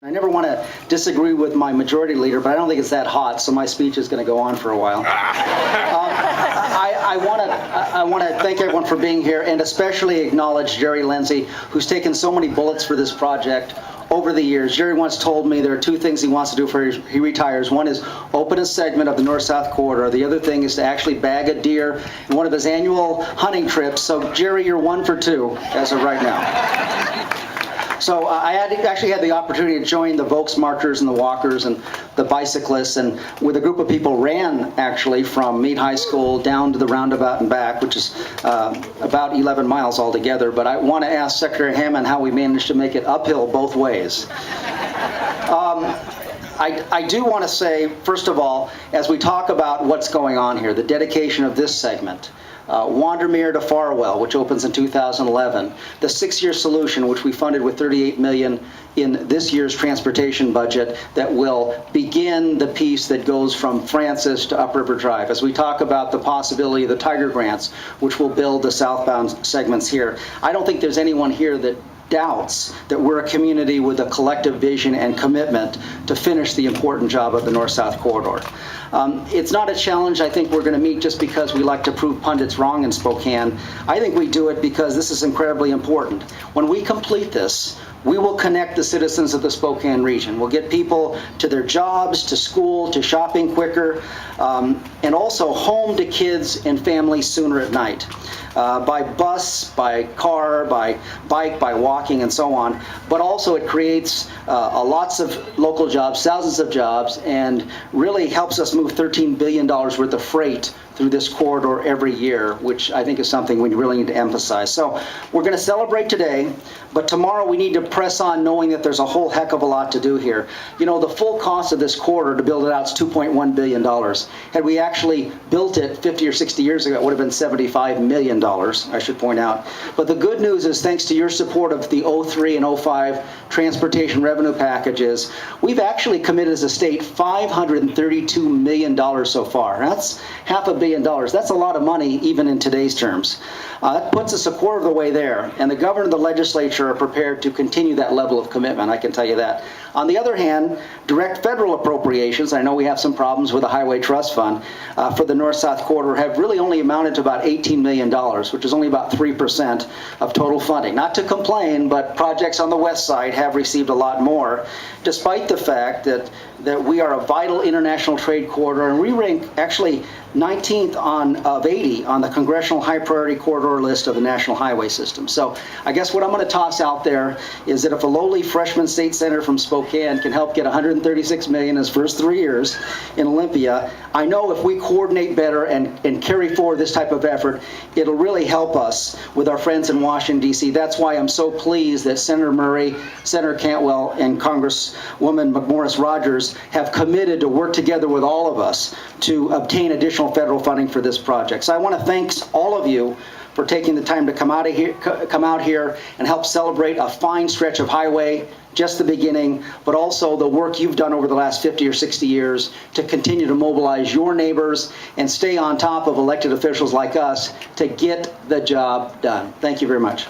I never want to disagree with my majority leader, but I don't think it's that hot, so my speech is going to go on for a while. I want to thank everyone for being here, and especially acknowledge Jerry Lindsay, who's taken so many bullets for this project over the years. Jerry once told me there are two things he wants to do before he retires. One is open a segment of the north-south corridor. The other thing is to actually bag a deer in one of his annual hunting trips. So, Jerry, you're 1 for 2 as of right now. So I actually had the opportunity to join the Volks marchers and the walkers and the bicyclists, and with a group of people ran actually from Meade High School down to the roundabout and back, which is about 11 miles altogether. But I want to ask Secretary Hammond how we managed to make it uphill both ways. I do want to say, first of all, as we talk about what's going on here, the dedication of this segment, Wandermere to Farwell, which opens in 2011, the 6-year solution, which we funded with $38 million in this year's transportation budget, that will begin the piece that goes from Francis to Upriver Drive. As we talk about the possibility of the Tiger Grants, which will build the southbound segments here, I don't think there's anyone here that doubts that we're a community with a collective vision and commitment to finish the important job of the north-south corridor. It's not a challenge I think we're going to meet just because we like to prove pundits wrong in Spokane. I think we do it because this is incredibly important. When we complete this, we will connect the citizens of the Spokane region. We'll get people to their jobs, to school, to shopping quicker, and also home to kids and families sooner at night. By bus, by car, by bike, by walking, and so on. But also it creates lots of local jobs, thousands of jobs, and really helps us move $13 billion worth of freight through this corridor every year, which I think is something we really need to emphasize. So we're going to celebrate today, but tomorrow we need to press on knowing that there's a whole heck of a lot to do here. You know, the full cost of this corridor to build it out is $2.1 billion. Had we actually built it 50 or 60 years ago, it would have been $75 million, I should point out. But the good news is, thanks to your support of the 03 and 05 transportation revenue packages, we've actually committed as a state $532 million so far. That's $500 million. That's a lot of money, even in today's terms. That puts us a quarter of the way there, and the governor and the legislature are prepared to continue that level of commitment, I can tell you that. On the other hand, direct federal appropriations, I know we have some problems with the Highway Trust Fund, for the north-south corridor have really only amounted to about $18 million, which is only about 3% of total funding. Not to complain, but projects on the west side have received a lot more, despite the fact that we are a vital international trade corridor, and we rank actually 19th of 80 on the Congressional High Priority Corridor list of the National Highway System. So I guess what I'm going to toss out there is that if a lowly freshman state senator from Spokane can help get $136 million in his first 3 years in Olympia, I know if we coordinate better and carry forward this type of effort, it'll really help us with our friends in Washington, D.C. That's why I'm so pleased that Senator Murray, Senator Cantwell, and Congresswoman McMorris Rodgers have committed to work together with all of us to obtain additional federal funding for this project. So I want to thank all of you for taking the time to come out here and help celebrate a fine stretch of highway, just the beginning, but also the work you've done over the last 50 or 60 years to continue to mobilize your neighbors and stay on top of elected officials like us to get the job done. Thank you very much.